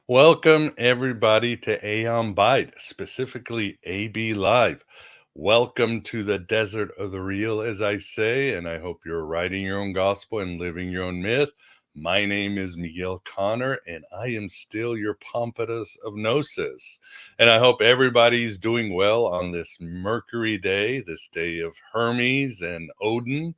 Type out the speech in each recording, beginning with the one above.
Welcome, everybody, to Aeon Byte, specifically AB Live. Welcome to the desert of the real, as I say, and I hope you're writing your own gospel and living your own myth. My name is Miguel Connor, and I am still your Pompatus of Gnosis. And I hope everybody's doing well on this Mercury day, this day of Hermes and Odin.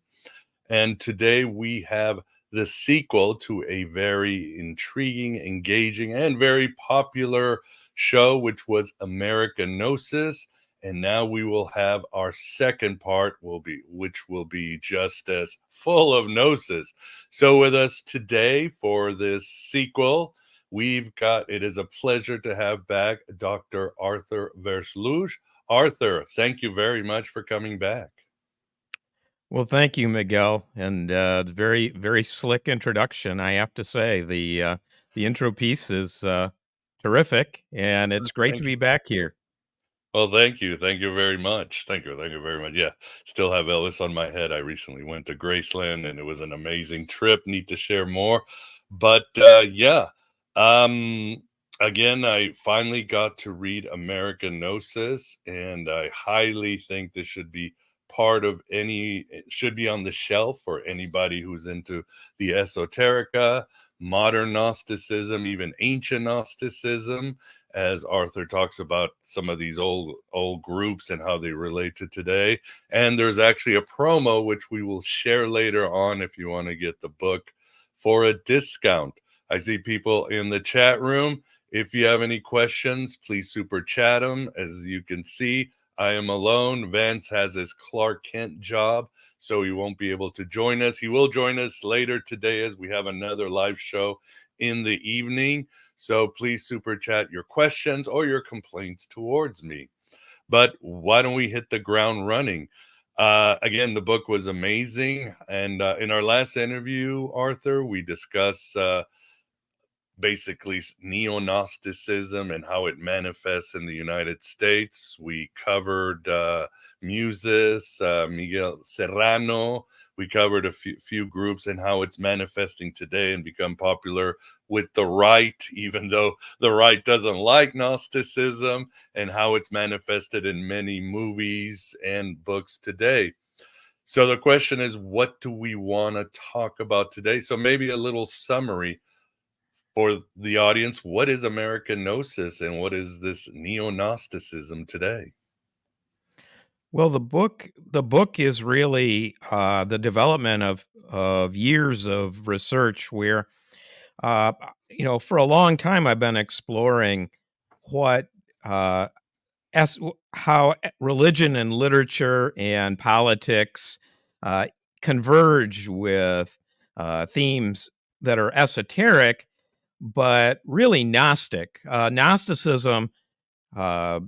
And today we have the sequel to a very intriguing, engaging, and very popular show, which was American Gnosis. And now we will have our second part, which will be just as full of gnosis. So, with us today for this sequel, it is a pleasure to have back Dr. Arthur Versluis. Arthur, thank you very much for coming back. Well, thank you, Miguel, and very, very slick introduction. I have to say the intro piece is terrific, and it's great to Thank be you. back here. Well, thank you. Thank you very much. Thank you very much. Yeah, still have Elvis on my head. I recently went to Graceland and it was an amazing trip. Need to share more. But yeah, um, again, I finally got to read American Gnosis, and I highly think this should be it should be on the shelf for anybody who's into the esoterica, modern Gnosticism, even ancient Gnosticism, as Arthur talks about some of these old groups and how they relate to today. And there's actually a promo which we will share later on if you want to get the book for a discount. I see people in the chat room. If you have any questions, please super chat them. As you can see, I am alone. Vance has his Clark Kent job, so he won't be able to join us. He will join us later today as we have another live show in the evening. So please super chat your questions or your complaints towards me. But why don't we hit the ground running? Again, the book was amazing. And in our last interview, Arthur, we discussed basically neo-gnosticism and how it manifests in the United States. We covered Muses, Miguel Serrano. We covered a few groups and how it's manifesting today and become popular with the right, even though the right doesn't like Gnosticism, and how it's manifested in many movies and books today. So the question is, what do we want to talk about today? So maybe a little summary for the audience. What is American Gnosis and what is this neo-Gnosticism today? Well, the book is really the development of years of research where uh, for a long time I've been exploring what uh, how religion and literature and politics uh, converge with themes that are esoteric, but really Gnostic. Gnosticism uh,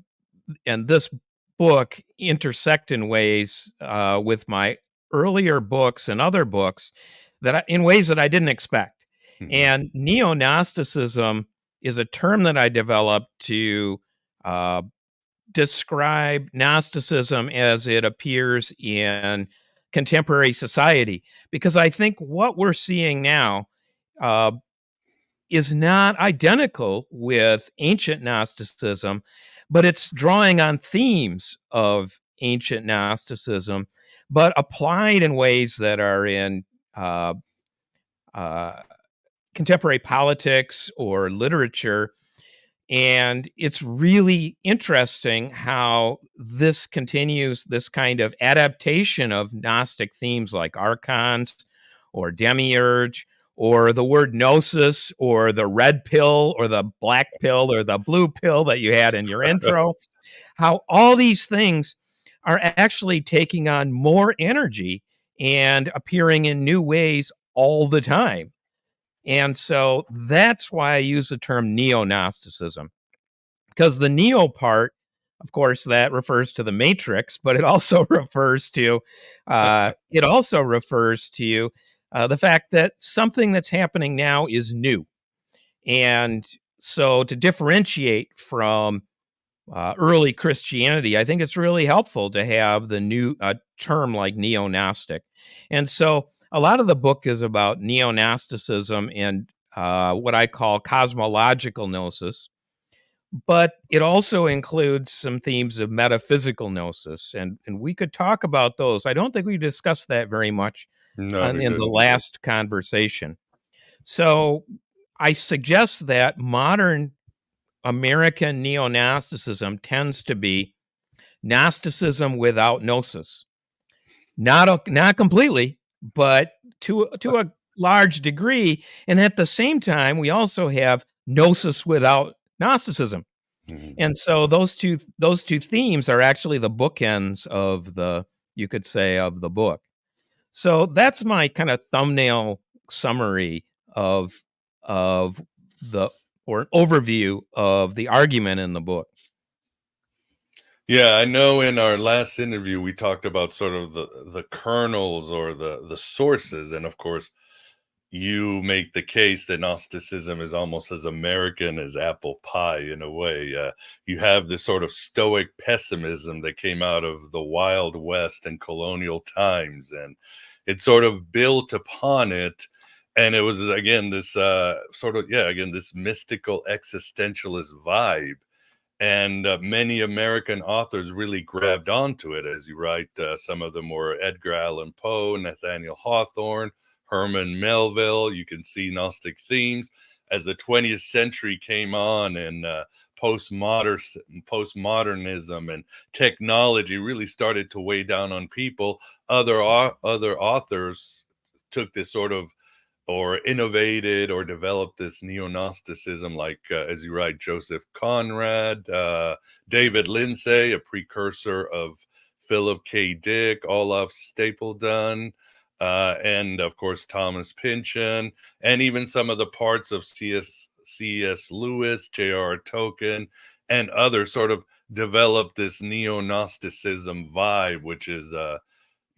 and this book intersect in ways with my earlier books and other books in ways that I didn't expect. Mhm. And neo Gnosticism is a term that I developed to uh, describe Gnosticism as it appears in contemporary society, because I think what we're seeing now uh, is not identical with ancient Gnosticism, but it's drawing on themes of ancient Gnosticism, but applied in ways that are in uh, uh, contemporary politics or literature. And it's really interesting how this continues, this kind of adaptation of Gnostic themes like archons or demiurge or the word gnosis or the red pill or the black pill or the blue pill that you had in your intro, how all these things are actually taking on more energy and appearing in new ways all the time. And so that's why I use the term neo Gnosticism, because the neo part, of course, that refers to the matrix, but it also refers to the fact that something that's happening now is new. And so to differentiate from early Christianity, I think it's really helpful to have the new term like neo-gnostic. And so a lot of the book is about neo-gnosticism and what I call cosmological gnosis, but it also includes some themes of metaphysical gnosis, and we could talk about those. I don't think we discussed that very much No, we in the didn't. last conversation. So I suggest that modern American neo-Gnosticism tends to be Gnosticism without gnosis. Not completely, but to a large degree. And at the same time, we also have gnosis without Gnosticism. Mhm. And so those two themes are actually the bookends of you could say, of the book. So that's my kind of thumbnail summary of the or an overview of the argument in the book. Yeah, I know in our last interview we talked about sort of the kernels or the sources, and of course you make the case that Gnosticism is almost as American as apple pie in a way. You have this sort of stoic pessimism that came out of the Wild West and colonial times, and it sort of built upon it. And it was again this this mystical existentialist vibe. And many American authors really grabbed onto it, as you write. Some of them were Edgar Allan Poe, Nathaniel Hawthorne, Herman Melville. You can see Gnostic themes as the 20th century came on, and postmodernism and technology really started to weigh down on people. Other authors took this sort of or innovated or developed this neo-Gnosticism, like, as you write, Joseph Conrad, David Lindsay, a precursor of Philip K. Dick, Olaf Stapledon, and of course Thomas Pynchon, and even some of the parts of C.S. Lewis, J.R. Tolkien, and others sort of developed this neo-Gnosticism vibe, which is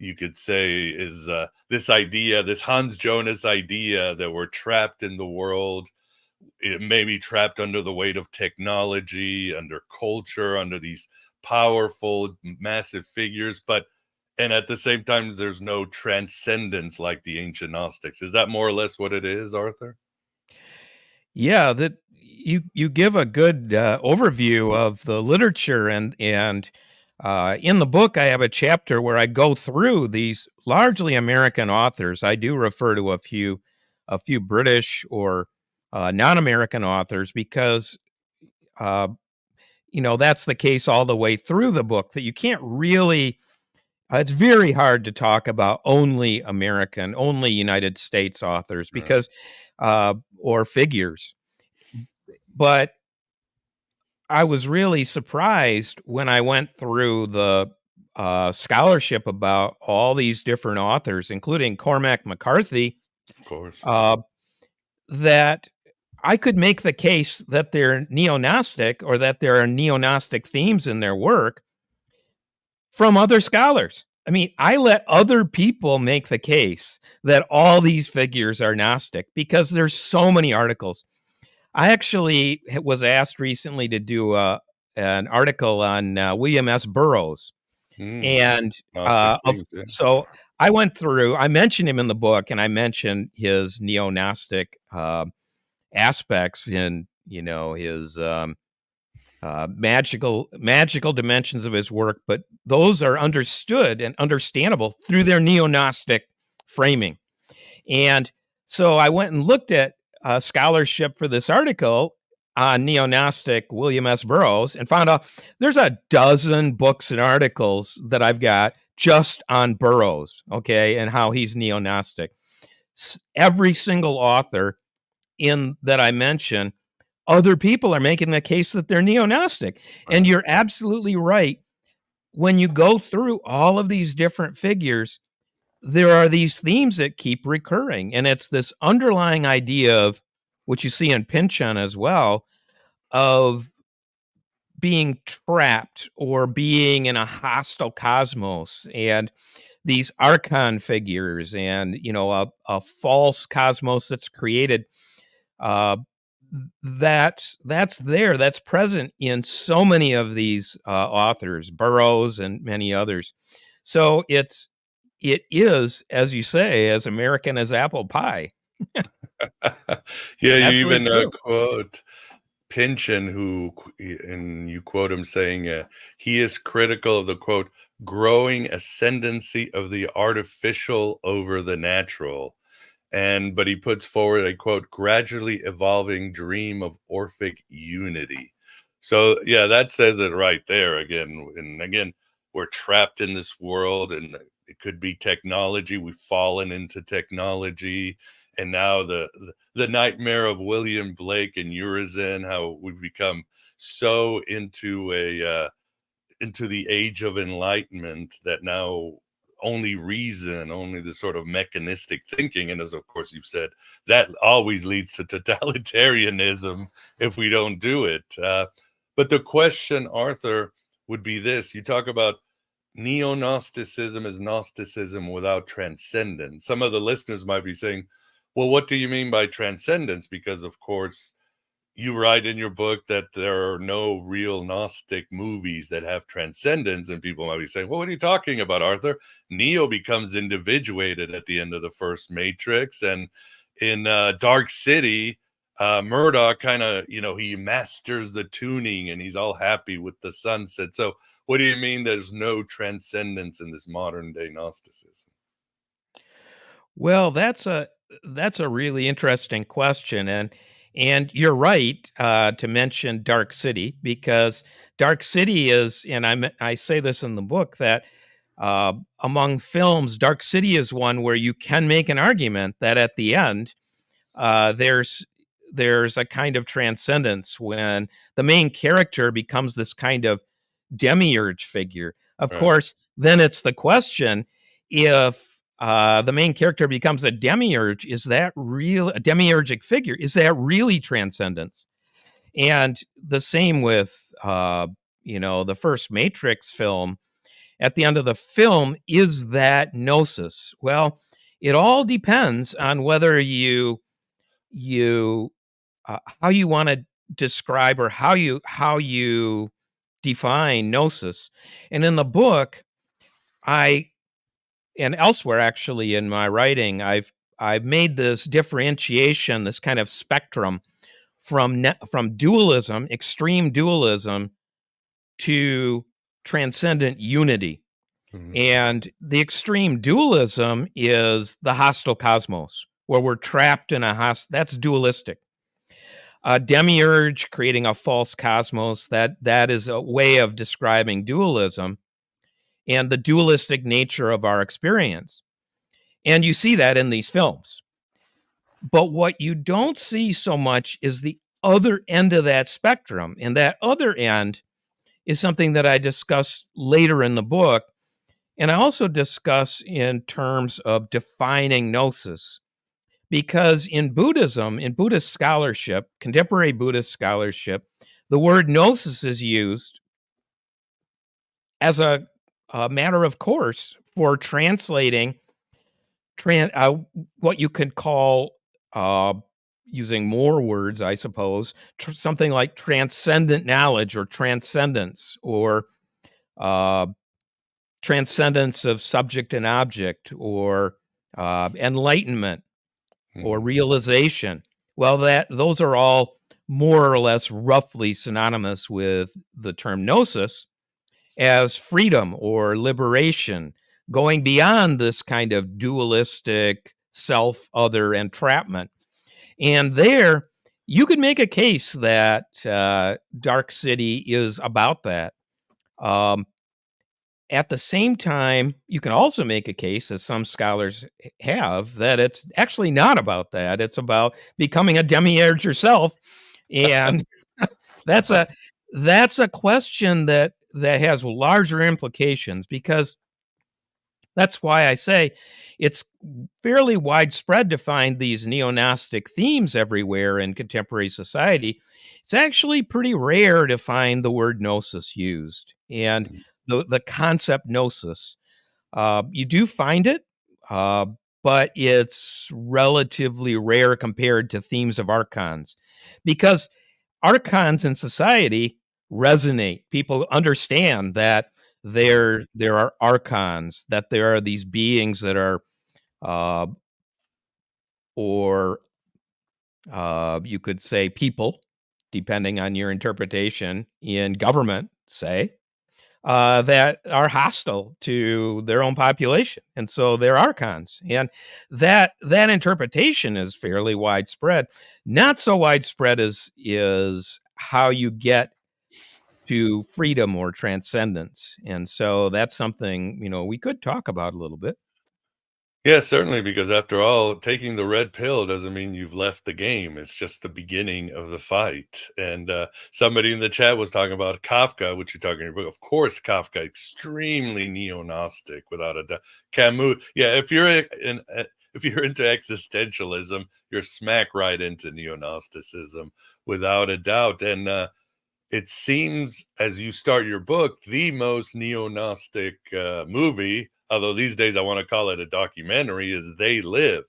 you could say is this idea, this Hans Jonas idea that we're trapped in the world. It may be trapped under the weight of technology, under culture, under these powerful, massive figures, and at the same time, there's no transcendence like the ancient Gnostics. Is that more or less what it is, Arthur? Yeah, that you give a good overview of the literature, and in the book I have a chapter where I go through these largely American authors. I do refer to a few British or non-American authors because uh, that's the case all the way through the book, that you can't really. It's very hard to talk about only American, only United States authors Right. because or figures. But I was really surprised when I went through the scholarship about all these different authors, including Cormac McCarthy, Of course. uh, that I could make the case that they're neo-Gnostic, or that there are neo-Gnostic themes in their work from other scholars. I mean, I let other people make the case that all these figures are Gnostic because there's so many articles. I actually was asked recently to do an article on William S. Burroughs, Mm, and Gnostic themes, yeah. so I went through. I mentioned him in the book, and I mentioned his neo-Gnostic aspects in his magical dimensions of his work, but those are understood and understandable through their neo-Gnostic framing. And so I went and looked at scholarship for this article on neo-Gnostic William S. Burroughs and found out there's a dozen books and articles that I've got just on Burroughs, okay, and how he's neo-Gnostic. Every single author in that I mentioned, other people are making the case that they're neo-Gnostic. And you're absolutely right. When you go through all of these different figures, there are these themes that keep recurring. And it's this underlying idea of, which you see in Pynchon as well, of being trapped or being in a hostile cosmos, and these archon figures, and a false cosmos that's created. Uh, that's present in so many of these authors, Burroughs and many others. So it is, as you say, as American as apple pie. Yeah, you Absolutely even true. quote Pynchon, and you quote him saying, he is critical of the quote, growing ascendancy of the artificial over the natural. But he puts forward a quote, gradually evolving dream of Orphic unity. So yeah, that says it right there again. And again, we're trapped in this world, and it could be technology. We've fallen into technology, and now the nightmare of William Blake and Urizen, how we've become so into the age of enlightenment that now only reason, only the sort of mechanistic thinking, and as of course you've said, that always leads to totalitarianism if we don't do it. But the question, Arthur, would be this: you talk about neo-gnosticism is Gnosticism without transcendence. Some of the listeners might be saying, well, what do you mean by transcendence? Because of course you write in your book that there are no real Gnostic movies that have transcendence, and people might be saying, well, what are you talking about, Arthur? Neo becomes individuated at the end of the first Matrix, and in Dark City, Murdoch kind of, he masters the tuning and he's all happy with the sunset. So what do you mean there's no transcendence in this modern day Gnosticism? Well, that's a really interesting question, and you're right to mention Dark City, because Dark City is, and I say this in the book, that among films, Dark City is one where you can make an argument that at the end uh, there's there's a kind of transcendence when the main character becomes this kind of demiurge figure. Of Right. course, then it's the question, if the main character becomes a demiurge, is that real, a demiurgic figure? Is that really transcendence? And the same with, the first Matrix film. At the end of the film, is that gnosis? Well, it all depends on whether you how you want to describe, or how you define gnosis. And in the book, I and elsewhere actually in my writing, I've made this differentiation, this kind of spectrum from dualism, extreme dualism, to transcendent unity. Mhm. And the extreme dualism is the hostile cosmos, where we're trapped in that's dualistic. A demiurge creating a false cosmos, that is a way of describing dualism and the dualistic nature of our experience. And you see that in these films. But what you don't see so much is the other end of that spectrum. And that other end is something that I discuss later in the book. And I also discuss in terms of defining gnosis. Because in Buddhism, in Buddhist scholarship, contemporary Buddhist scholarship, the word gnosis is used as a matter of course for translating what you could call, uh, using more words, I suppose, something like transcendent knowledge, or transcendence, or uh, transcendence of subject and object, or enlightenment, or Mhm. realization. Well, that those are all more or less roughly synonymous with the term gnosis, as freedom or liberation, going beyond this kind of dualistic self other entrapment. And there, you could make a case that Dark City is about that. Um, at the same time, you can also make a case, as some scholars have, that it's actually not about that. It's about becoming a demiurge yourself, and that's a that's a question that has larger implications, because that's why I say it's fairly widespread to find these neo-gnostic themes everywhere in contemporary society. It's actually pretty rare to find the word gnosis used, and Mhm. the concept gnosis. You do find it, uh, but it's relatively rare compared to themes of archons, because archons in society resonate. People understand that there are archons, that there are these beings that are uh, or you could say people, depending on your interpretation, in government, say, that are hostile to their own population, and so they're archons, and that interpretation is fairly widespread. Not so widespread is how you get to freedom or transcendence, and so that's something we could talk about a little bit. Yeah, certainly, because after all, taking the red pill doesn't mean you've left the game. It's just the beginning of the fight. And somebody in the chat was talking about Kafka, which you're talking about. Of course, Kafka, extremely neo-gnostic, without a doubt. Camus, yeah, if you're into existentialism, you're smack right into neo-gnosticism, without a doubt. And it seems, as you start your book, the most neo-gnostic movie, although these days I want to call it a documentary, is They Live.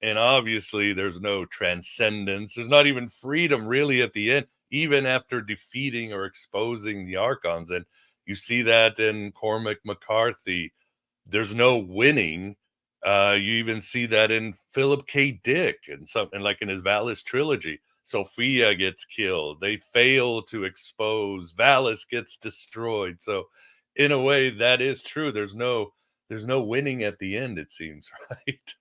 And obviously there's no transcendence. There's not even freedom really at the end, even after defeating or exposing the Archons. And you see that in Cormac McCarthy. There's no winning. You even see that in Philip K. Dick and something like in his Valis trilogy. Sophia gets killed. They fail to expose. Valis gets destroyed. So, in a way, that is true. There's no winning at the end. It seems right.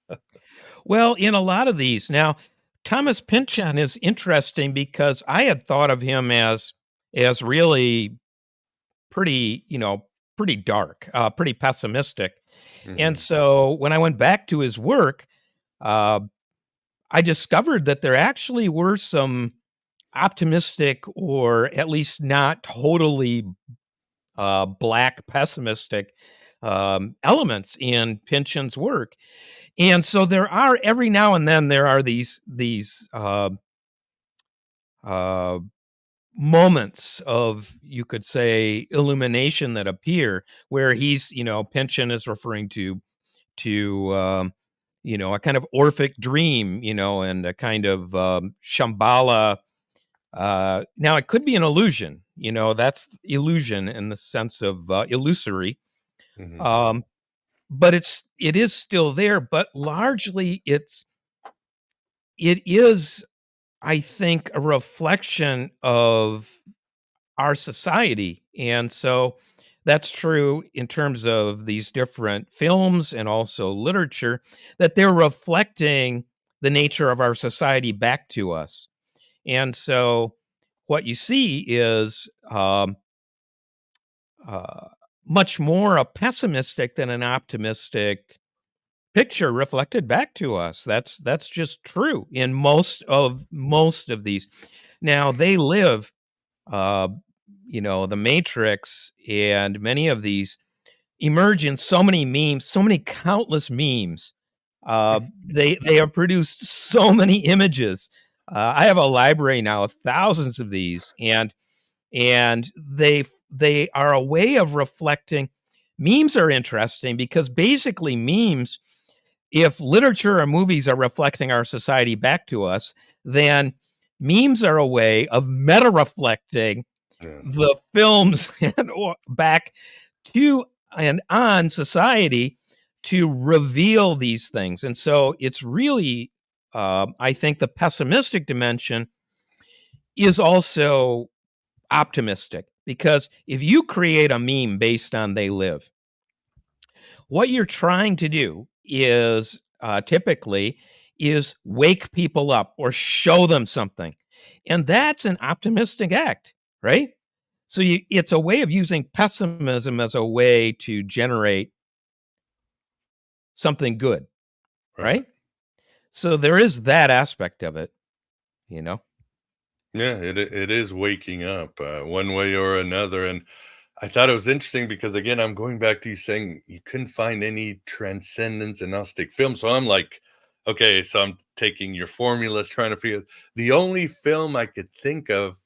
Well, in a lot of these now, Thomas Pynchon is interesting because I had thought of him as really pretty, pretty dark, pretty pessimistic. And Hmm. so when I went back to his work, uh, I discovered that there actually were some optimistic, or at least not totally black pessimistic elements in Pynchon's work. And so there are, every now and then there are these uh, moments of, you could say, illumination that appear where Pynchon is referring to a kind of Orphic dream, and a kind of Shambhala. Now it could be an illusion, that's illusion in the sense of illusory. Hmm. Um, but it is still there, but largely it is, I think, a reflection of our society. And so that's true in terms of these different films and also literature, that they're reflecting the nature of our society back to us. And so what you see is uh, much more a pessimistic than an optimistic picture reflected back to us. That's just true in most of these. Now They Live, uh, The Matrix, and many of these emerge in so many memes, so many countless memes. They have produced so many images. I have a library now of thousands of these, and they are a way of reflecting. Memes are interesting because basically memes, if literature or movies are reflecting our society back to us, then memes are a way of meta reflecting Yeah. the films or back to and on society to reveal these things. And so it's really, I think, the pessimistic dimension is also optimistic, because if you create a meme based on They Live, what you're trying to do is typically is wake people up or show them something, and that's an optimistic act, right? So it's a way of using pessimism as a way to generate something good, Right. right? So there is that aspect of it, you know. Yeah, it is waking up one way or another. And I thought it was interesting because, again, I'm going back to you saying you couldn't find any transcendence in Gnostic film. So I'm like, okay, so I'm taking your formulas, trying to figure. The only film I could think of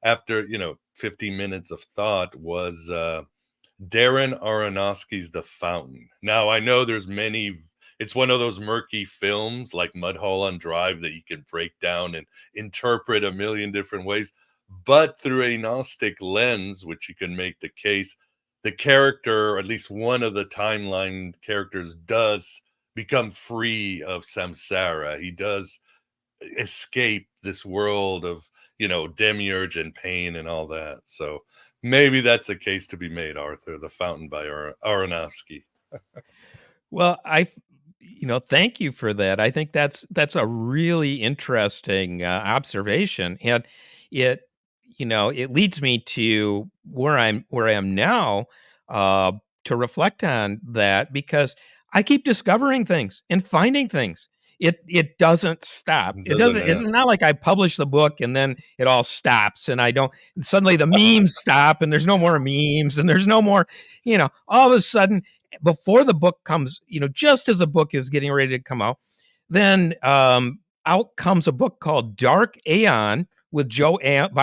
after 15 minutes of thought was Darren Aronofsky's The Fountain. Now I know there's many. It's one of those murky films like Mulholland Drive that you can break down and interpret a million different ways. But through a Gnostic lens, which you can make the case, the character, or at least one of the timeline characters, does become free of samsara. He does escape this world of, demiurge and pain and all that. So maybe that's a case to be made, Arthur, The Fountain by Aronofsky. Well, thank you for that. I think that's a really interesting observation, and it, it leads me to where I am now, uh, to reflect on that, because I keep discovering things and finding things. It doesn't stop. It Doesn't doesn't. It's end. not like I publish the book and then it all stops, and I don't. And suddenly the memes stop, and there's no more memes, and there's no more. All of a sudden, before the book comes, just as the book is getting ready to come out, then out comes a book called Dark Aeon by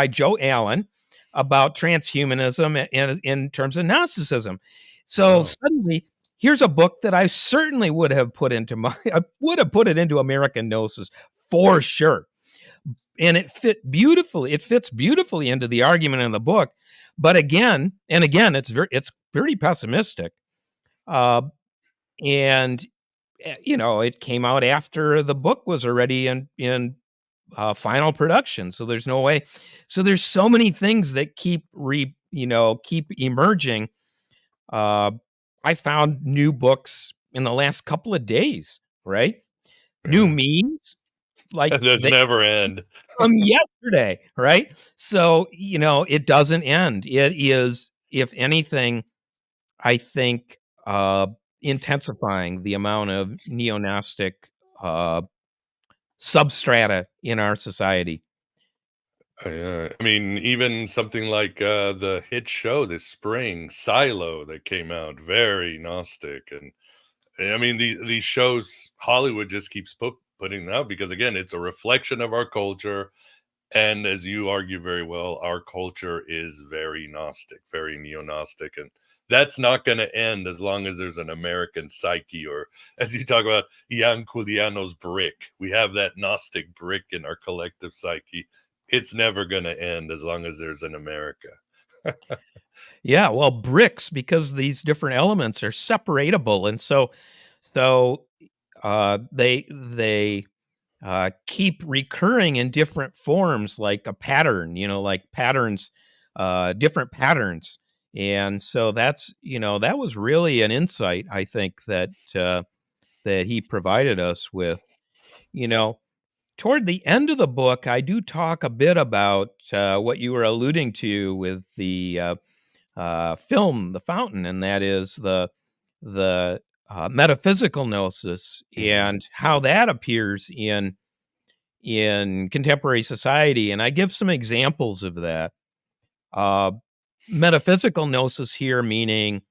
Joe Allen, about transhumanism in terms of Gnosticism. So Oh. suddenly, here's a book that I certainly would have put into American Gnosis for sure, and it fits beautifully into the argument in the book. But again, it's very pessimistic. Uh, and it came out after the book was already in final production, so there's no way. So there's so many things that keep emerging. I found new books in the last couple of days, right? New Yeah. memes, like It does they never end. from yesterday, right? So it doesn't end. It is, if anything, I think, intensifying the amount of neo-gnostic uh, substrata in our society. I mean, even something like the hit show this spring, Silo, that came out, very Gnostic. And I mean, these shows, Hollywood just keeps putting them out because, again, it's a reflection of our culture. And as you argue very well, our culture is very Gnostic, very neo-Gnostic. And that's not going to end as long as there's an American psyche, or as you talk about, Ian Culiano's brick. We have that Gnostic brick in our collective psyche. It's never going to end as long as there's an America. Yeah, well, bricks, because these different elements are separatable, and so they keep recurring in different forms, like a pattern, like patterns, different patterns. And so that was really an insight, I think, that he provided us with. You know, Toward the end of the book, I do talk a bit about what you were alluding to with the film, The Fountain, and that is the metaphysical gnosis, Mhm. and how that appears in contemporary society. And I give some examples of that. Uh, Metaphysical gnosis here meaning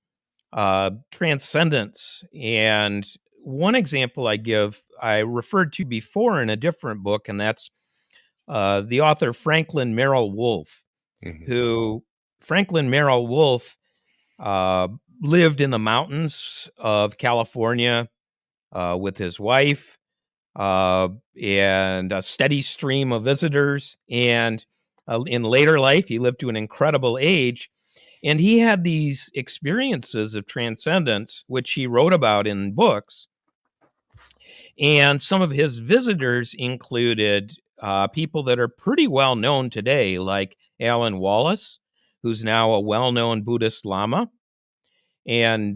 transcendence. And one example I referred to before in a different book, and that's the author Franklin Merrill Wolff, Mhm. who Franklin Merrill Wolff uh, lived in the mountains of California with his wife, uh, and a steady stream of visitors. And in later life, he lived to an incredible age. And he had these experiences of transcendence, which he wrote about in books. And some of his visitors included people that are pretty well known today, like Alan Wallace, who's now a well known Buddhist Lama and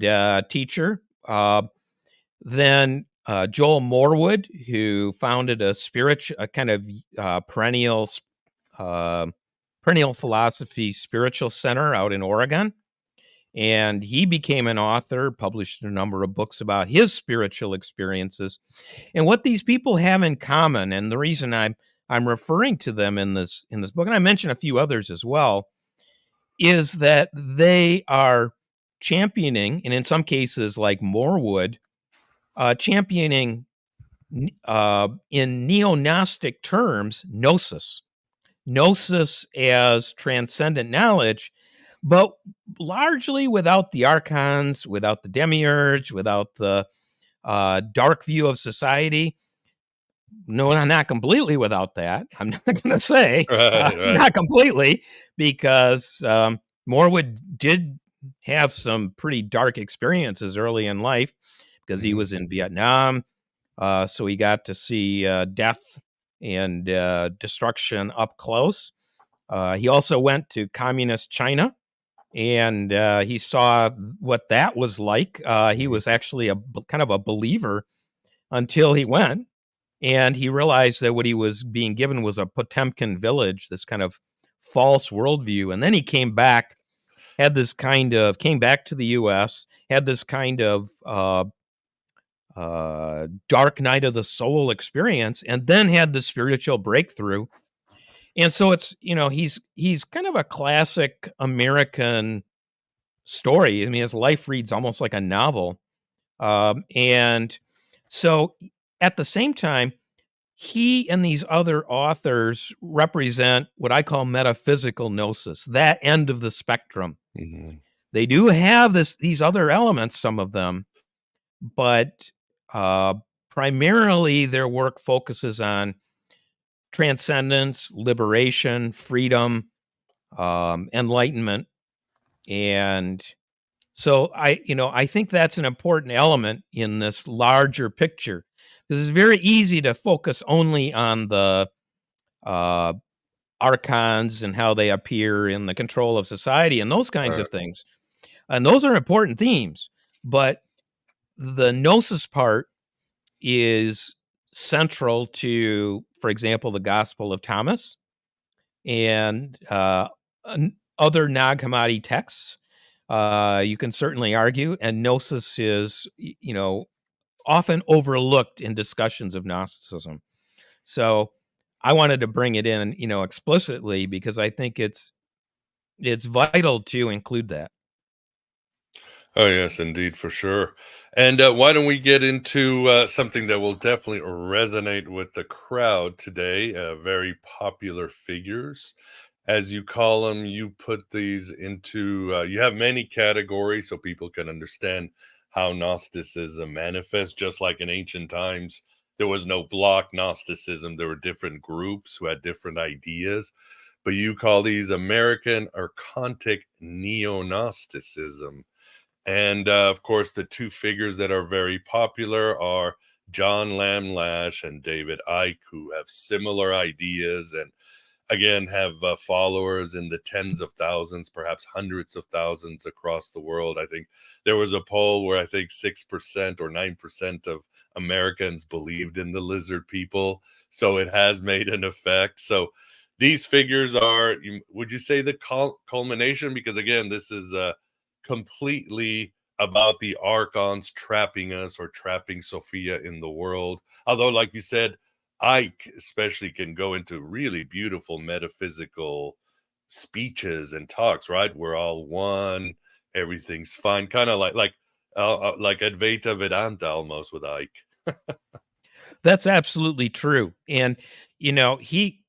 teacher. Then Joel Morwood, who founded a kind of uh, perennial philosophy spiritual center out in Oregon. And he became an author, published a number of books about his spiritual experiences. And what these people have in common, and the reason I'm referring to them in this book, and I mention a few others as well, is that they are championing, and in some cases, like Morwood, championing in neo-gnostic terms, gnosis. Gnosis as transcendent knowledge, but largely without the archons, without the demiurge, without the dark view of society. No, not completely without that. I'm not going to say Right, right. not completely, because Morwood did have some pretty dark experiences early in life, because he Mhm. was in Vietnam. So he got to see death and destruction up close. He also went to communist China, and he saw what that was like. He was actually kind of a believer until he went, and he realized that what he was being given was a Potemkin village, this kind of false worldview. And then he came back, came back to the U.S., had this kind of dark night of the soul experience, and then had the spiritual breakthrough. And so it's, he's kind of a classic American story. I mean, his life reads almost like a novel. And so at the same time, he and these other authors represent what I call metaphysical gnosis, that end of the spectrum. Mm-hmm. They do have these other elements, some of them, but primarily their work focuses on transcendence, liberation, freedom, enlightenment. And so I think that's an important element in this larger picture, because it's very easy to focus only on the archons and how they appear in the control of society and those kinds of things. And those are important themes, but the gnosis part is central to, for example, the Gospel of Thomas and other Nag Hammadi texts. You can certainly argue, and gnosis is, often overlooked in discussions of Gnosticism. So I wanted to bring it in, explicitly, because I think it's vital to include that. Oh, yes, indeed, for sure. And why don't we get into something that will definitely resonate with the crowd today? Very popular figures, as you call them. You put these into, you have many categories so people can understand how Gnosticism manifests, just like in ancient times. There was no block Gnosticism. There were different groups who had different ideas. But you call these American Archontic Neognosticism. And of course, the two figures that are very popular are John Lamb Lash and David Icke, who have similar ideas and again have followers in the tens of thousands, perhaps hundreds of thousands across the world. I think there was a poll where I think 6% or 9% of Americans believed in the lizard people. So it has made an effect. So these figures are, would you say, the culmination? Because again, this is completely about the archons trapping us or trapping Sophia in the world. Although, like you said, Ike especially can go into really beautiful metaphysical speeches and talks, right? We're all one, everything's fine, kind of like Advaita Vedanta almost with Ike. That's absolutely true. And he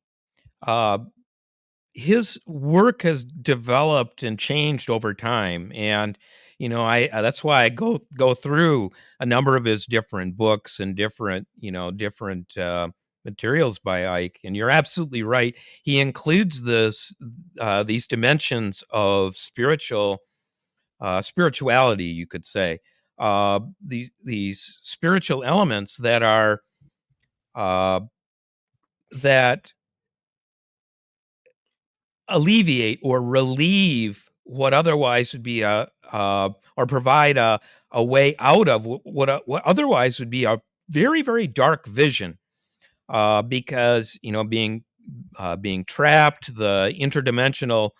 his work has developed and changed over time, and I that's why I go through a number of his different books and different materials by Ike. And you're absolutely right, he includes these dimensions of spirituality, you could say, these spiritual elements that are that alleviate or relieve what otherwise would be or provide a way out of what otherwise would be a very, very dark vision, because being trapped, the interdimensional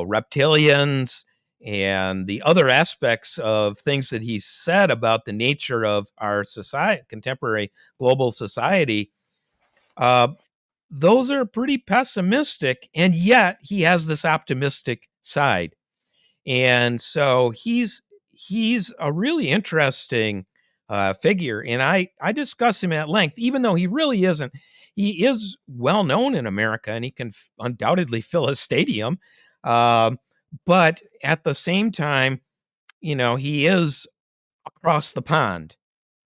reptilians and the other aspects of things that he said about the nature of our society, contemporary global society, those are pretty pessimistic, and yet he has this optimistic side. And so he's a really interesting figure, and I discuss him at length, even though he really isn't. He is well known in America, and he can undoubtedly fill a stadium. But at the same time, he is across the pond.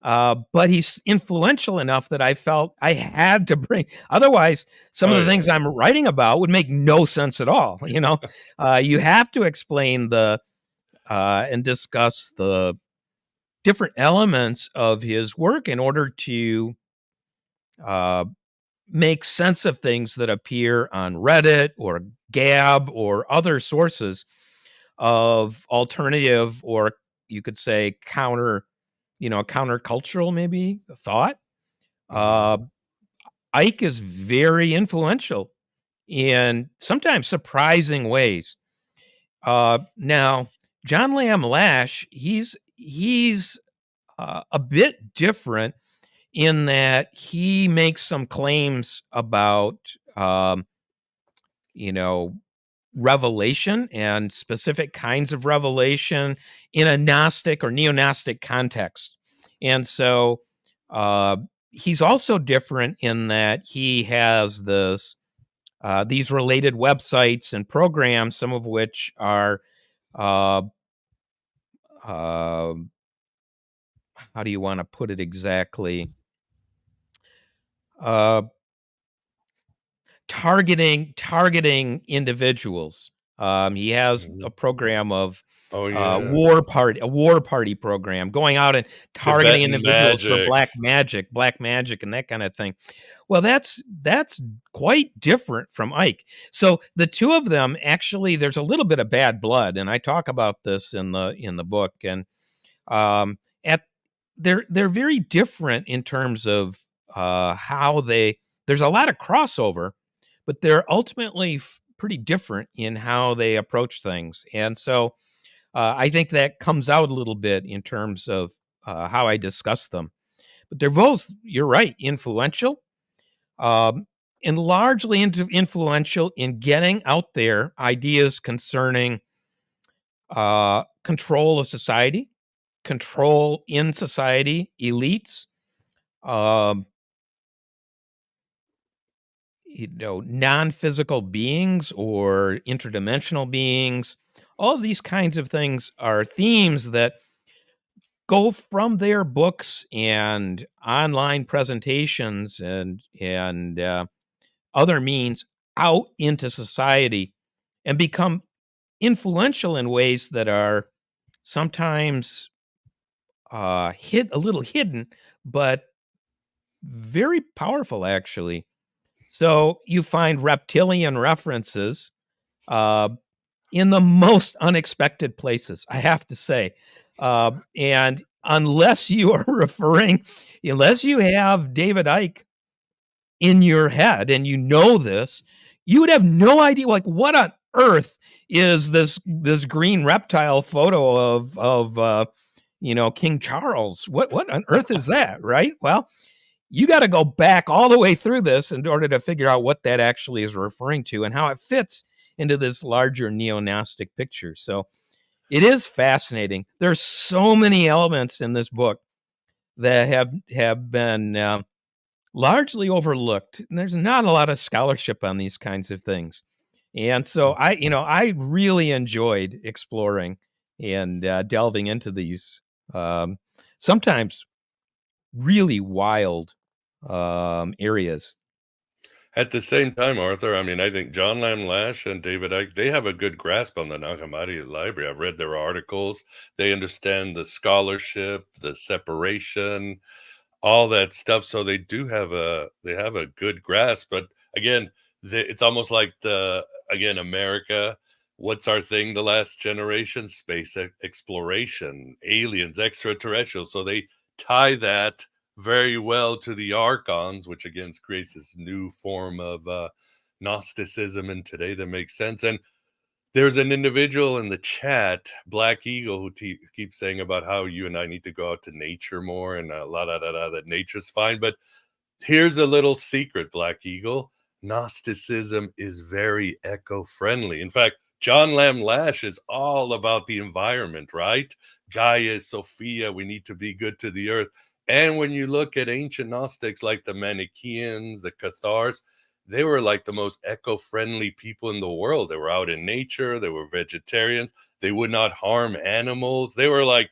But he's influential enough that I felt I had to bring. Otherwise, some of the things I'm writing about would make no sense at all. You have to explain and discuss the different elements of his work in order to make sense of things that appear on Reddit or Gab or other sources of alternative, or you could say countercultural maybe thought. Mhm. Icke is very influential in sometimes surprising ways. Now, John Lamb Lash, he's a bit different in that he makes some claims about you know revelation and specific kinds of revelation in a Gnostic or neo-Gnostic context. And so he's also different in that he has these related websites and programs, some of which are uh, uh, how do you want to put it exactly? Uh, targeting individuals. He has a Mhm. program of Oh, yeah. a war party program, going out and targeting Tibetan individuals for magic. black magic, and that kind of thing. Well, that's quite different from Icke. So the two of them actually, there's a little bit of bad blood, and I talk about this in the book. And at they're very different in terms of how they. There's a lot of crossover, but they're ultimately pretty different in how they approach things. And so I think that comes out a little bit in terms of how I discuss them. But they're both, you're right, influential, um, and largely influential in getting out there ideas concerning control of society, control in society, elites, um, non-physical beings or interdimensional beings. All of these kinds of things are themes that go from their books and online presentations and other means out into society and become influential in ways that are sometimes hid a little hidden, but very powerful actually. So you find reptilian references uh, in the most unexpected places, I have to say. And unless you are unless you have David Icke in your head and you know this, you would have no idea. Like, what on earth is this green reptile photo of King Charles? What on earth is that? Right? Well, you got to go back all the way through this in order to figure out what that actually is referring to and how it fits into this larger neo-Gnostic picture. So it is fascinating. There's so many elements in this book that have been largely overlooked. And there's not a lot of scholarship on these kinds of things. And so I really enjoyed exploring and delving into these sometimes really wild areas. At the same time, Arthur, I mean, I think John Lamb Lash and David Icke, they have a good grasp on the Nag Hammadi library. I've read their articles. They understand the scholarship, the separation, all that stuff. So they have a good grasp. But again, it's almost like America. What's our thing? The last generation, space exploration, aliens, extraterrestrials. So they tie that very well to the archons, which again creates this new form of Gnosticism in today that makes sense. And there's an individual in the chat, Black Eagle, who keeps saying about how you and I need to go out to nature more and that nature's fine. But here's a little secret, Black Eagle. Gnosticism is very eco-friendly. In fact, John Lamb Lash is all about the environment, right? Gaia, Sophia, we need to be good to the earth. And when you look at ancient Gnostics like the Manichaeans, the Cathars, they were like the most eco-friendly people in the world. They were out in nature, they were vegetarians, they would not harm animals. They were like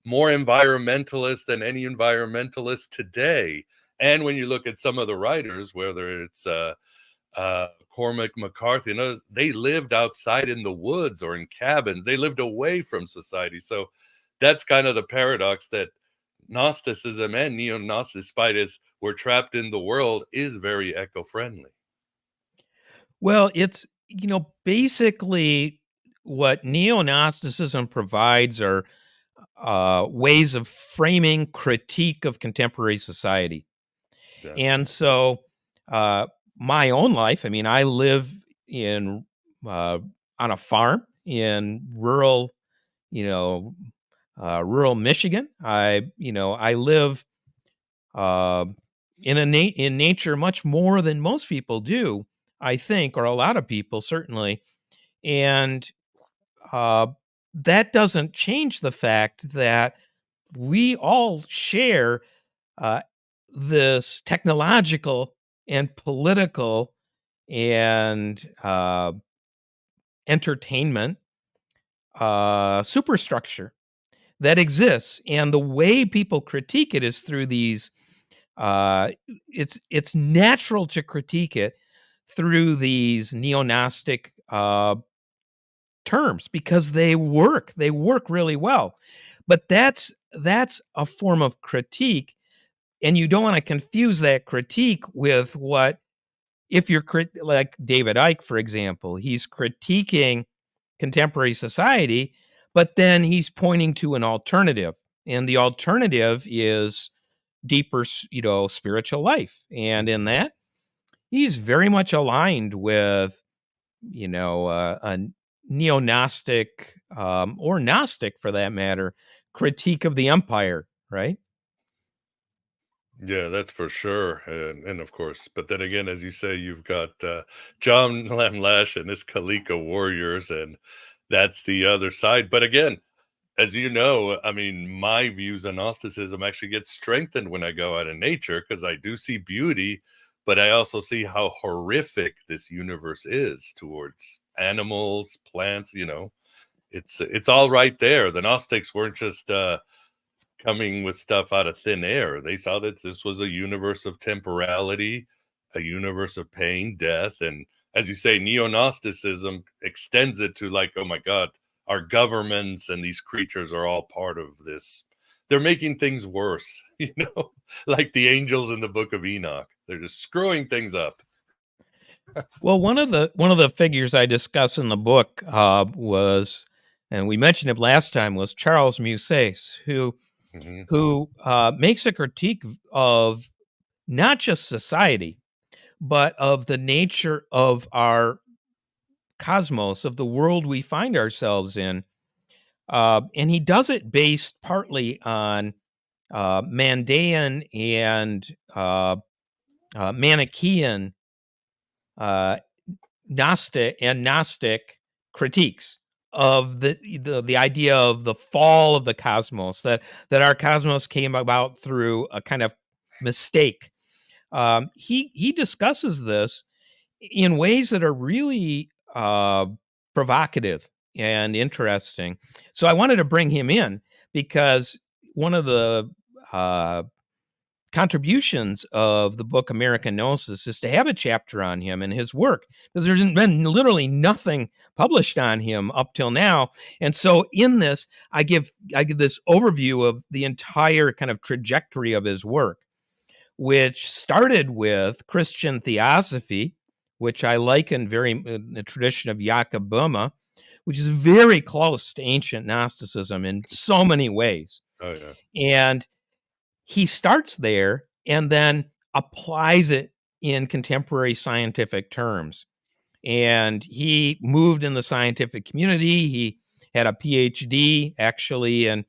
more environmentalists than any environmentalist today. And when you look at some of the writers, whether it's Cormac McCarthy and others, they lived outside in the woods or in cabins. They lived away from society. So that's kind of the paradox that Gnosticism and neo-Gnosticism, despite as we're trapped in the world, is very eco-friendly. Well, it's, basically what neo-Gnosticism provides are ways of framing critique of contemporary society. And Definitely. so, uh, my own life, I mean, I live in on a farm in you know, rural Michigan. I live uh, in nature much more than most people do, I think, or a lot of people certainly. And uh, that doesn't change the fact that we all share uh, this technological and political and entertainment superstructure that exists, and the way people critique it is through these. It's natural to critique it through these neo-gnostic terms because they work. They work really well, but that's a form of critique, and you don't want to confuse that critique with what if you're like David Icke, for example, he's critiquing contemporary society, but then he's pointing to an alternative, and the alternative is deeper, spiritual life, and in that he's very much aligned with a neo-gnostic or gnostic for that matter critique of the empire, right? Yeah, that's for sure. And of course, but then again, as you say, you've got John Lamb Lash and his Kalika warriors, and that's the other side. But again, as you know, I mean, my views on Gnosticism actually get strengthened when I go out in nature because I do see beauty, but I also see how horrific this universe is towards animals, plants. It's all right there. The Gnostics weren't just coming with stuff out of thin air. They saw that this was a universe of temporality, a universe of pain, death, and as you say, neo-Gnosticism extends it to like, oh my God, our governments and these creatures are all part of this. They're making things worse, like the angels in the Book of Enoch. They're just screwing things up. Well, one of the figures I discuss in the book was, and we mentioned him last time, was Charles Musset, who Hmm. makes a critique of not just society, but of the nature of our cosmos, of the world we find ourselves in. And he does it based partly on Mandean and Manichaean uh, Gnostic critiques of the idea of the fall of the cosmos, that our cosmos came about through a kind of mistake. He discusses this in ways that are really provocative and interesting. So I wanted to bring him in because one of the uh, contributions of the book American Gnosis is to have a chapter on him and his work, because there's been literally nothing published on him up till now. And so in this, I give this overview of the entire kind of trajectory of his work, which started with Christian theosophy, which I liken very in the tradition of Jakob Böhme, which is very close to ancient Gnosticism in so many ways. Oh yeah. And he starts there and then applies it in contemporary scientific terms. And he moved in the scientific community. He had a PhD actually in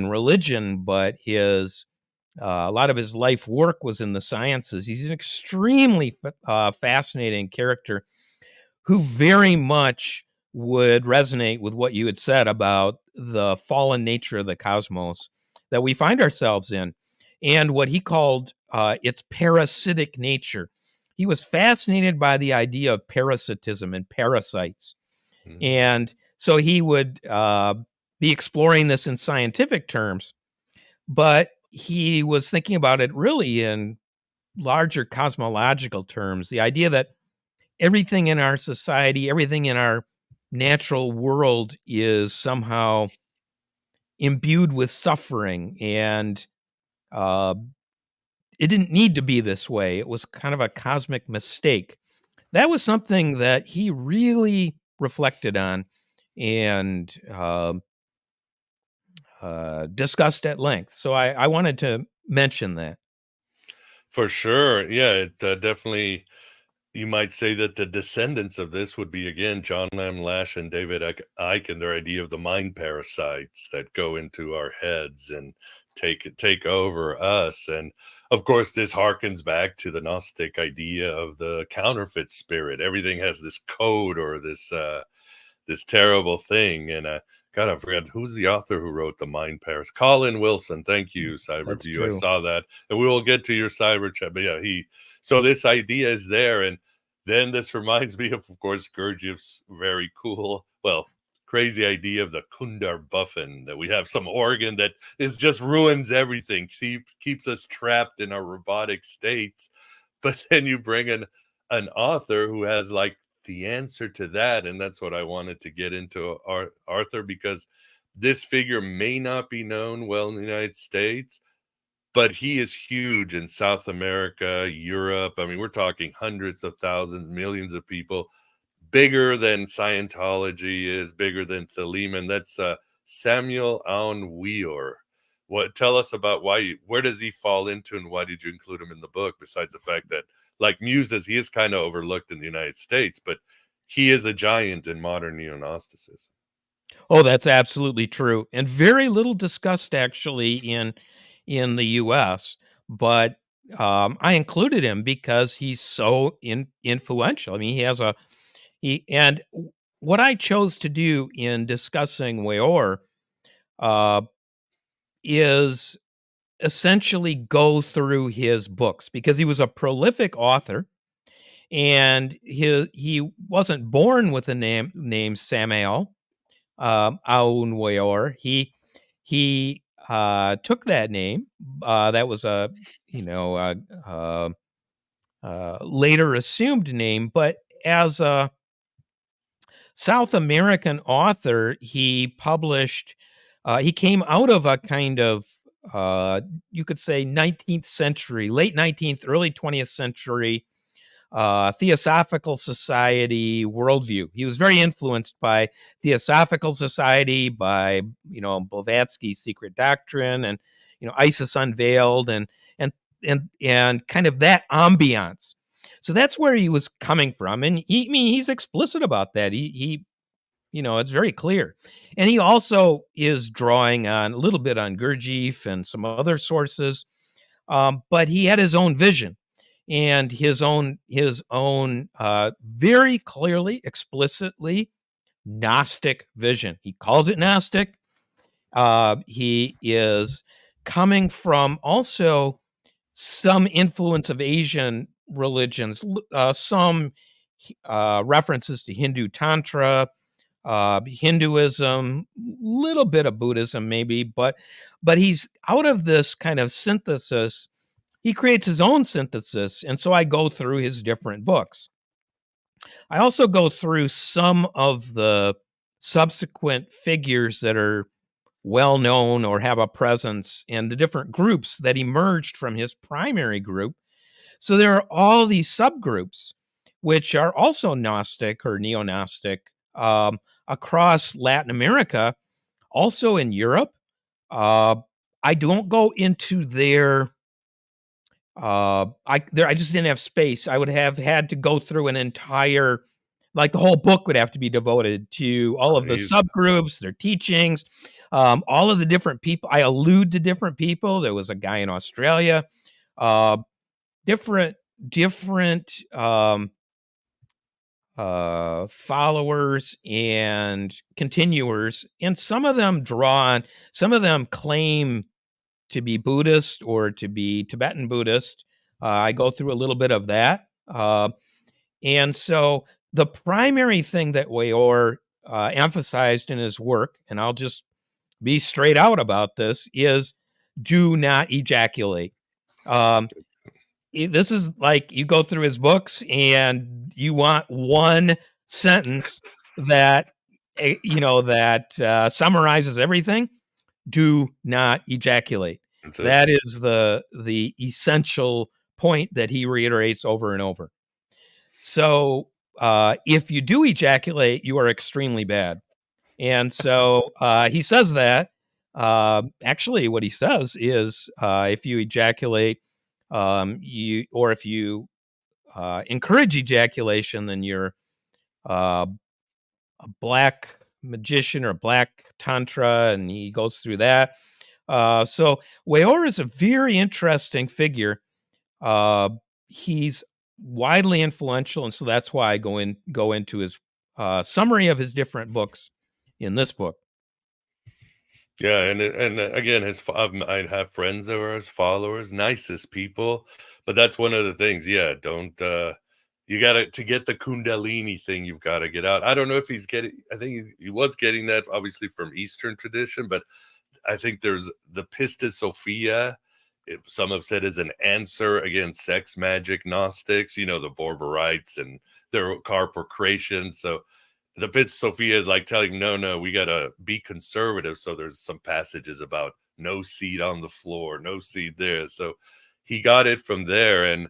religion, but his a lot of his life work was in the sciences. He's an extremely fascinating character who very much would resonate with what you had said about the fallen nature of the cosmos that we find ourselves in, and what he called its parasitic nature. He was fascinated by the idea of parasitism and parasites. Mhm. And so he would be exploring this in scientific terms, but he was thinking about it really in larger cosmological terms. The idea that everything in our society, everything in our natural world is somehow imbued with suffering, and it didn't need to be this way. It was kind of a cosmic mistake. That was something that he really reflected on and discussed at length. So I wanted to mention that. For sure. Yeah, it definitely, you might say that the descendants of this would be, again, John Lamb Lash and David Icke and their idea of the mind parasites that go into our heads and take over us. And of course, this harkens back to the Gnostic idea of the counterfeit spirit. Everything has this code or this terrible thing. And God, I forgot who's the author who wrote The Mind Paris. Colin Wilson. Thank you, That's Cyberview. I true. saw that, and we will get to your cyber chat. But yeah, so this idea is there, and then this reminds me of course, Gurdjieff's very cool, well, crazy idea of the Kundar Buffin, that we have some organ that is just ruins everything, keeps us trapped in our robotic states. But then you bring in an author who has like the answer to that, and that's what I wanted to get into, Arthur, because this figure may not be known well in the United States, but he is huge in South America, Europe. I mean, we're talking hundreds of thousands, millions of people, bigger than Scientology is, bigger than Theleman. That's Samael Aun Weor. What, tell us about where does he fall into, and why did you include him in the book? Besides the fact that, like Muses, he is kind of overlooked in the United States, but he is a giant in modern neo-Gnosticism. Oh, that's absolutely true, and very little discussed actually in the U.S. But I included him because he's so influential. I mean, what I chose to do in discussing Weor uh, is essentially go through his books, because he was a prolific author, and he wasn't born with a name Samael Aun Weor. He took that name. That was a you know later assumed name, but as a South American author, he published. He came out of a kind of you could say 19th century, late 19th, early 20th century Theosophical Society worldview. He was very influenced by Theosophical Society, by Blavatsky's Secret Doctrine, and Isis Unveiled, and kind of that ambiance. So that's where he was coming from, and he's explicit about that. He it's very clear, and he also is drawing on a little bit on Gurdjieff and some other sources, but he had his own vision and his own very clearly, explicitly Gnostic vision. He calls it Gnostic. He is coming from also some influence of Asian religions, some references to Hindu Tantra, Hinduism, little bit of Buddhism maybe, but he's out of this kind of synthesis. He creates his own synthesis, and so I go through his different books. I also go through some of the subsequent figures that are well known or have a presence, and the different groups that emerged from his primary group. So there are all these subgroups, which are also Gnostic or neo-Gnostic, across Latin America, also in Europe. I don't go into their I just didn't have space. I would have had to go through an entire, like the whole book would have to be devoted to all of the Easy. subgroups, their teachings, all of the different people. I allude to different people. There was a guy in Australia, uh, different followers and continuers, and some of them some of them claim to be Buddhist or to be Tibetan Buddhist. I go through a little bit of that. And so the primary thing that Weor emphasized in his work, and I'll just be straight out about this, is do not ejaculate. This is like you go through his books and you want one sentence that, that summarizes everything. do not ejaculate. That's it. That is the essential point that he reiterates over and over. So if you do ejaculate, you are extremely bad. And so he says that. Actually, what he says is if you ejaculate, if you encourage ejaculation, then you're a black magician or black tantra, and he goes through that. So Weor is a very interesting figure. He's widely influential, and so that's why I go into his summary of his different books in this book. Yeah, and again, I have friends that are his followers, nicest people, but that's one of the things. Yeah, don't you gotta to get the Kundalini thing, you've got to get out. I don't know if he's getting. I think he was getting that obviously from Eastern tradition, but I think there's the Pistis Sophia. Some have said is an answer against sex magic Gnostics. You know, the Borborites and their Carpocratians. So the Pistis Sophia is like telling, no, we gotta be conservative. So there's some passages about no seed on the floor, no seed there. So he got it from there, and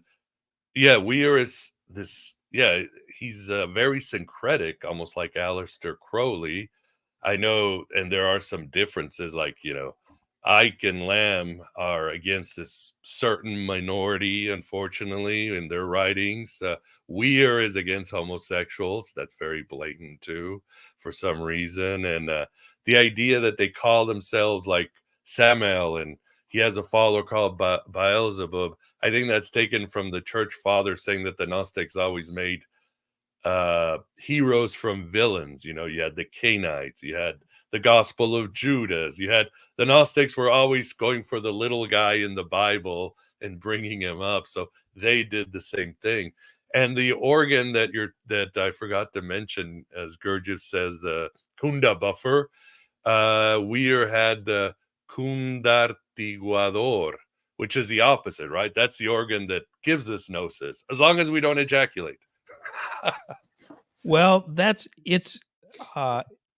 yeah, Weir is this. Yeah, he's very syncretic, almost like Aleister Crowley. I know, and there are some differences, like, Icke and Lamb are against this certain minority, unfortunately, in their writings. Weir is against homosexuals. That's very blatant, too, for some reason. And the idea that they call themselves like Samael, and he has a follower called Beelzebub, I think that's taken from the church father saying that the Gnostics always made heroes from villains. You had the Cainites, you had the Gospel of Judas, you had the Gnostics were always going for the little guy in the Bible and bringing him up. So they did the same thing. And the organ that I forgot to mention, as Gurdjieff says, the Kunda buffer, Weir had the Kundartiguador, which is the opposite, right? That's the organ that gives us gnosis, as long as we don't ejaculate. Well,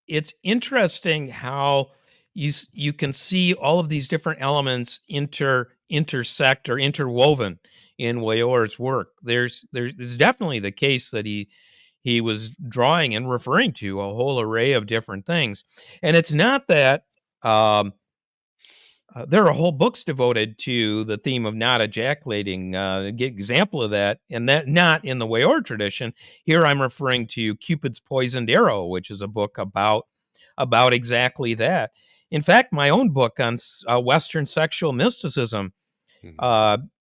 it's interesting how you can see all of these different elements intersect or interwoven in Weor's work. There's definitely the case that he was drawing and referring to a whole array of different things, and it's not that there are whole books devoted to the theme of not ejaculating. Example of that, and that not in the Weor tradition. Here I'm referring to Cupid's Poisoned Arrow, which is a book about exactly that. In fact, my own book on Western sexual mysticism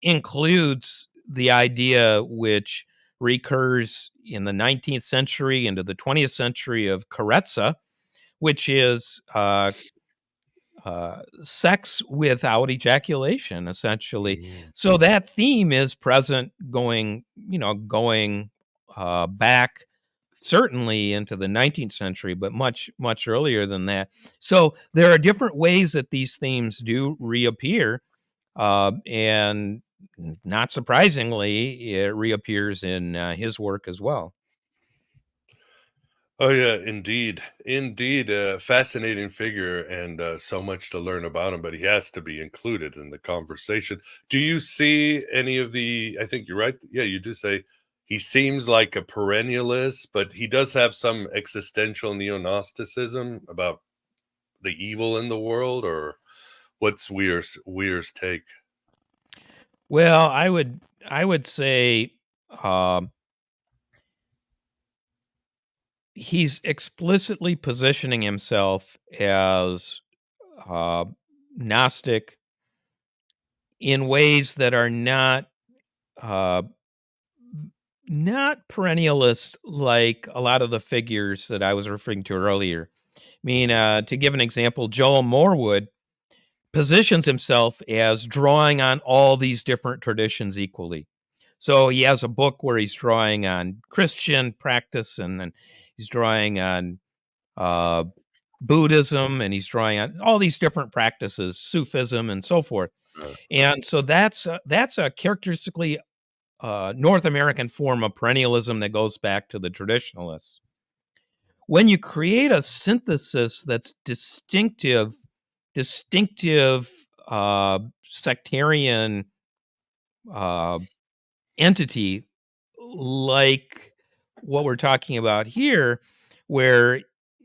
includes the idea which recurs in the 19th century into the 20th century of Carezza, which is sex without ejaculation, essentially. Mm-hmm. So that theme is present going back certainly into the 19th century, but much, much earlier than that. So there are different ways that these themes do reappear. And not surprisingly, it reappears in his work as well. Oh yeah, indeed, indeed, a fascinating figure, and so much to learn about him. But he has to be included in the conversation. Do you see any of the? I think you're right. Yeah, you do say he seems like a perennialist, but he does have some existential neo-gnosticism about the evil in the world, or what's Weir's take? Well, I would say he's explicitly positioning himself as Gnostic in ways that are uh, not perennialist like a lot of the figures that I was referring to earlier. I mean, to give an example, Joel Morwood positions himself as drawing on all these different traditions equally. So he has a book where he's drawing on Christian practice, and then he's drawing on Buddhism, and he's drawing on all these different practices, Sufism, and so forth. And so that's a characteristically North American form of perennialism that goes back to the traditionalists. When you create a synthesis that's distinctive distinctive sectarian entity like what we're talking about here, where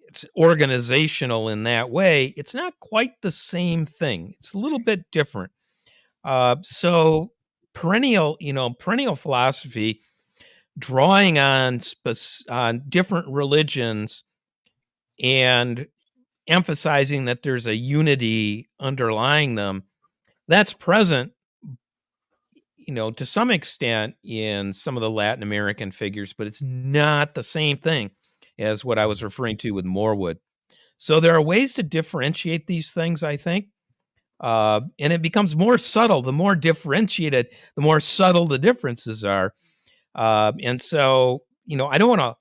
it's organizational in that way, it's not quite the same thing. It's a little bit different. So perennial philosophy, drawing on different religions and emphasizing that there's a unity underlying them, that's present, to some extent in some of the Latin American figures, but it's not the same thing as what I was referring to with Morwood. So there are ways to differentiate these things, I think. And it becomes more subtle. The more differentiated, the more subtle the differences are. And so, I don't want to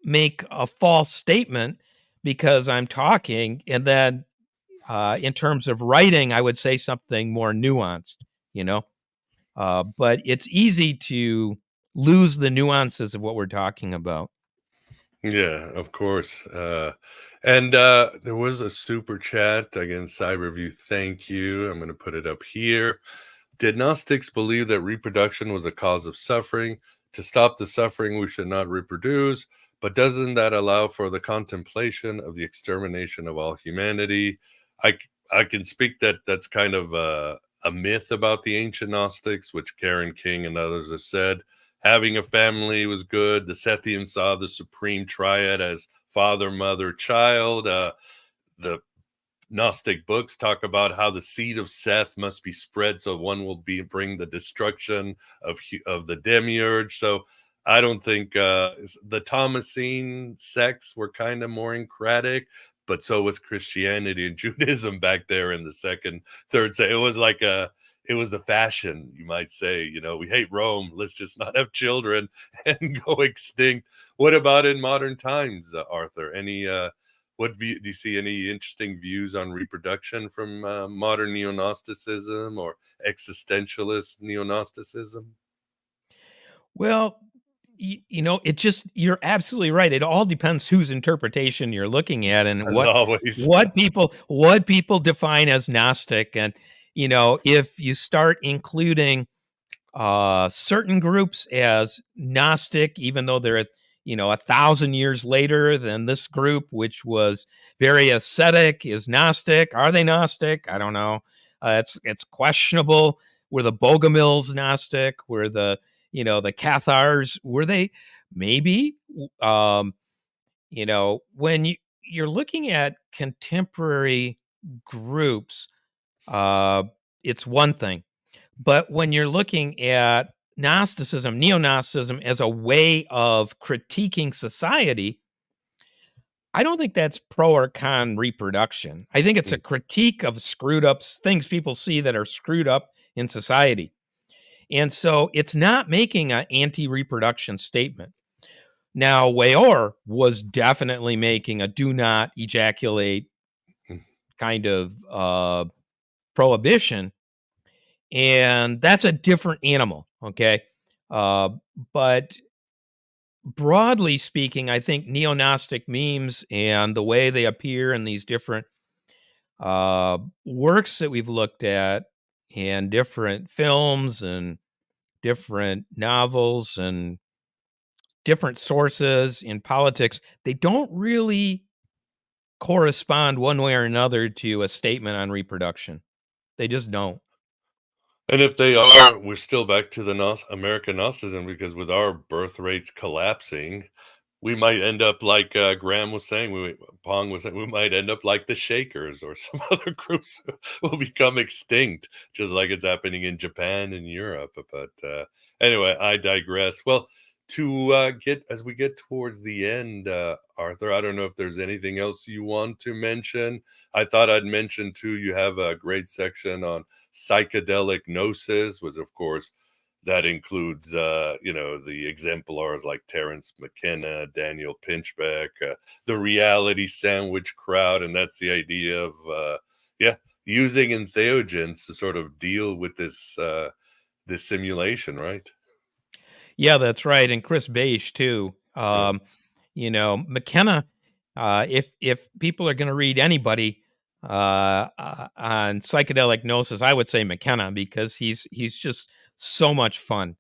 make a false statement because I'm talking, and then in terms of writing, I would say something more nuanced, but it's easy to lose the nuances of what we're talking about. Yeah, of course. And there was a super chat again, Cyberview. Thank you. I'm going to put it up here. Did Gnostics believe that reproduction was a cause of suffering? To stop the suffering, we should not reproduce. But doesn't that allow for the contemplation of the extermination of all humanity? I, I can speak that that's kind of a myth about the ancient Gnostics, which Karen King and others have said. Having a family was good. The Sethians saw the supreme triad as father, mother, child. The Gnostic books talk about how the seed of Seth must be spread so one will bring the destruction of the demiurge. So I don't think the Thomasine sects were kind of more encratic, but so was Christianity and Judaism back there in the second, third. It was like it was the fashion, you might say. We hate Rome. Let's just not have children and go extinct. What about in modern times, Arthur? Any do you see any interesting views on reproduction from modern neo-Gnosticism or existentialist neo-Gnosticism? Well, you're absolutely right. It all depends whose interpretation you're looking at and As always. what people define as Gnostic. And, if you start including certain groups as Gnostic, even though they're 1,000 years later than this group, which was very ascetic, is Gnostic. Are they Gnostic? I don't know. It's questionable. Were the Bogomils Gnostic? Were the Cathars? Were they? Maybe. When you're looking at contemporary groups, it's one thing. But when you're looking at Gnosticism, neo-Gnosticism, as a way of critiquing society, I don't think that's pro or con reproduction. I think it's a critique of screwed up things people see that are screwed up in society. And so it's not making an anti-reproduction statement. Now, Weor was definitely making a do not ejaculate kind of prohibition. And that's a different animal. Okay. But broadly speaking, I think neo-Gnostic memes and the way they appear in these different works that we've looked at, and different films and different novels and different sources in politics, they don't really correspond one way or another to a statement on reproduction. They just don't. And if they are, we're still back to the American Gnosticism, because with our birth rates collapsing, we might end up like Graham was saying, Pong was saying, we might end up like the Shakers or some other groups will become extinct, just like it's happening in Japan and Europe. But anyway, I digress. Well, to as we get towards the end, Arthur, I don't know if there's anything else you want to mention. I thought I'd mention too, you have a great section on Psychedelic Gnosis, which of course that includes the exemplars like Terence McKenna, Daniel Pinchbeck, the reality sandwich crowd. And that's the idea of using entheogens to sort of deal with this simulation, right? Yeah, that's right. And Chris Beige too. Yeah. McKenna, if people are going to read anybody, on psychedelic gnosis, I would say McKenna, because he's just so much fun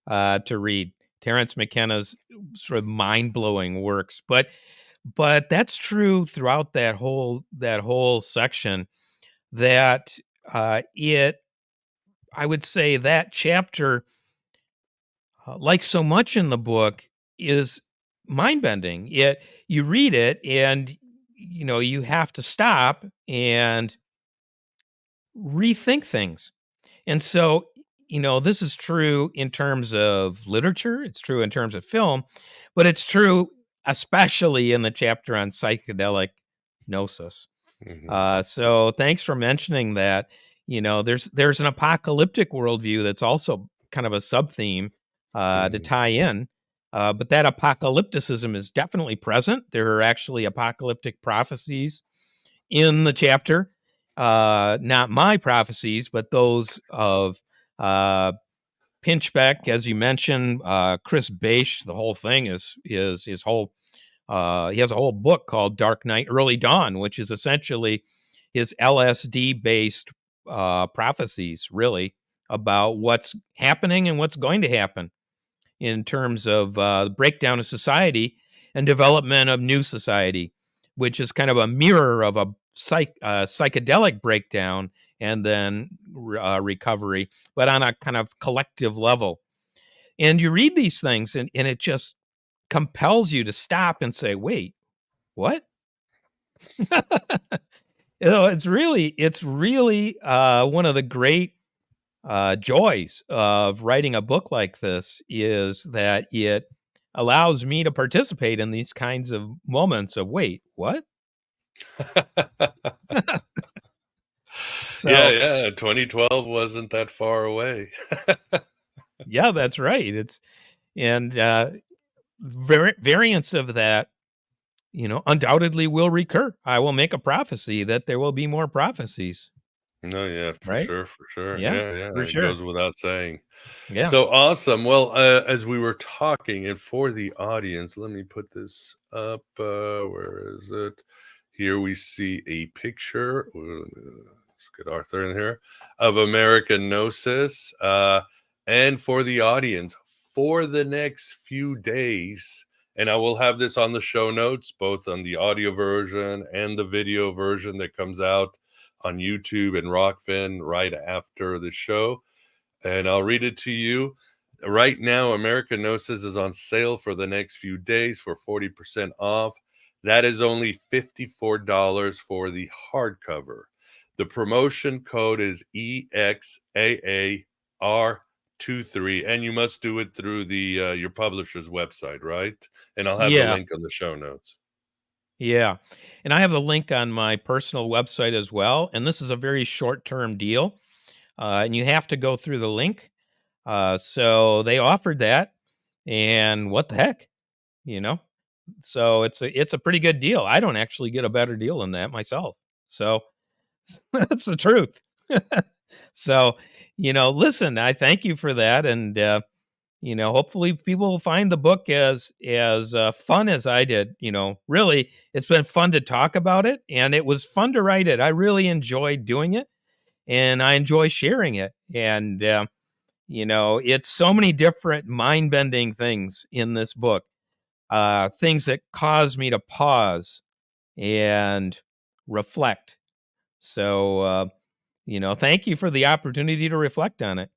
to read. Terence McKenna's sort of mind-blowing works, but that's true throughout that whole section. That I would say that chapter, like so much in the book, is mind-bending. You read it, and you have to stop and rethink things. And so, this is true in terms of literature, it's true in terms of film, but it's true especially in the chapter on psychedelic gnosis. Mhm. So thanks for mentioning that. There's an apocalyptic worldview that's also kind of a sub theme to Mhm. tie in. But that apocalypticism is definitely present. There are actually apocalyptic prophecies in the chapter. Not my prophecies, but those of uh, Pinchbeck, as you mentioned, Chris Bache. The whole thing is his whole. He has a whole book called Dark Night, Early Dawn, which is essentially his LSD based prophecies, really, about what's happening and what's going to happen in terms of the breakdown of society and development of new society, which is kind of a mirror of a psychedelic breakdown and then recovery, but on a kind of collective level. And you read these things, and it just compels you to stop and say, wait, what? It's really one of the great joys of writing a book like this is that it allows me to participate in these kinds of moments of wait, what? Yeah, So yeah. 2012 wasn't that far away. yeah, that's right. It's and variants of that, undoubtedly will recur. I will make a prophecy that there will be more prophecies, No, yeah, for right? sure, for sure. Yeah, Yeah, yeah. for It sure. goes without saying. Yeah. So awesome. Well, as we were talking, and for the audience, let me put this up. Where is it? Here we see a picture. Let's get Arthur in here of American Gnosis. And for the audience, for the next few days, and I will have this on the show notes, both on the audio version and the video version that comes out on YouTube and Rockfin right after the show, and I'll read it to you. Right now, American Gnosis is on sale for the next few days for 40% off. That is only $54 for the hardcover. The promotion code is EXAAR23, and you must do it through the your publisher's website, right? And I'll have the Yeah. link on the show notes. Yeah. And I have the link on my personal website as well. And this is a very short term deal. And you have to go through the link. So they offered that. And what the heck? You know? So it's a pretty good deal. I don't actually get a better deal than that myself. So that's the truth. So, listen, I thank you for that. And hopefully people will find the book as fun as I did. Really, it's been fun to talk about it, and it was fun to write it. I really enjoyed doing it, and I enjoy sharing it. And it's so many different mind-bending things in this book, things that cause me to pause and reflect. So, thank you for the opportunity to reflect on it.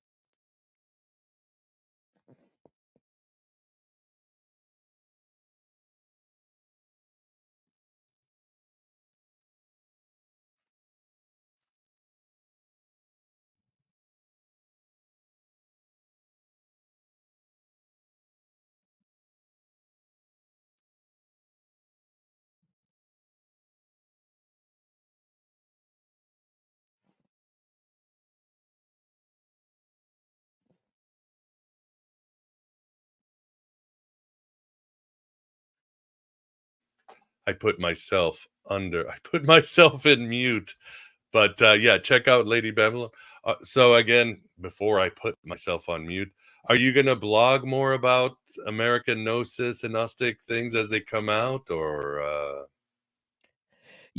I put myself under. I put myself in mute. But yeah, check out Lady Babylon. So again, before I put myself on mute, are you going to blog more about American Gnosis and Gnostic things as they come out, or?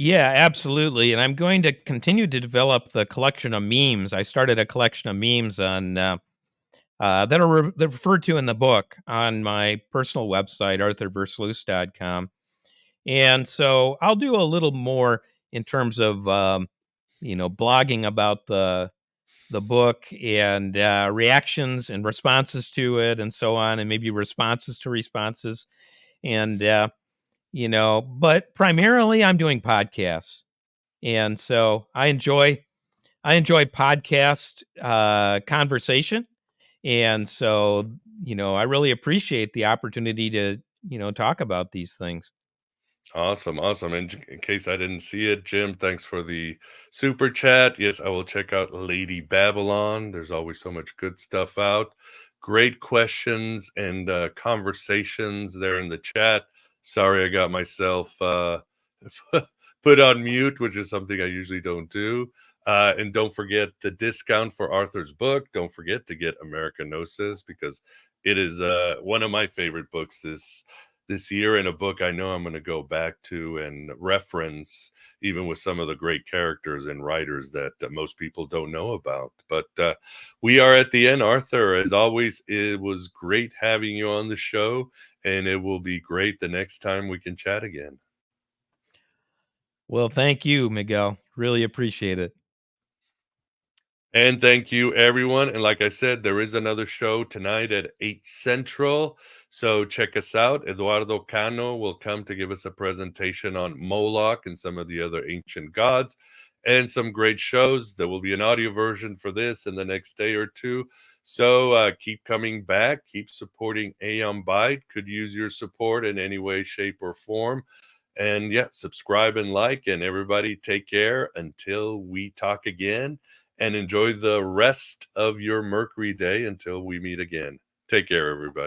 Yeah, absolutely. And I'm going to continue to develop the collection of memes. I started a collection of memes on that are they're referred to in the book on my personal website, arthurversluis.com. And so I'll do a little more in terms of blogging about the book and reactions and responses to it and so on, and maybe responses to responses. And but primarily I'm doing podcasts. And so I enjoy podcast conversation. And so, I really appreciate the opportunity to, talk about these things. Awesome, awesome. And in case I didn't see it, Jim, thanks for the super chat. Yes, I will check out Lady Babylon. There's always so much good stuff out. Great questions and conversations there in the chat. Sorry, I got myself put on mute, which is something I usually don't do. And don't forget the discount for Arthur's book. Don't forget to get American Gnosis, because it is one of my favorite books this year, and a book I know I'm going to go back to and reference, even with some of the great characters and writers that most people don't know about. But we are at the end, Arthur. As always, it was great having you on the show, and it will be great the next time we can chat again. Well, thank you, Miguel. Really appreciate it. And thank you, everyone. And like I said, there is another show tonight at 8 Central. So check us out. Eduardo Cano will come to give us a presentation on Moloch and some of the other ancient gods, and some great shows. There will be an audio version for this in the next day or two. So keep coming back. Keep supporting Aeon Byte. Could use your support in any way, shape, or form. And yeah, subscribe and like. And everybody take care until we talk again. And enjoy the rest of your Mercury day until we meet again. Take care, everybody.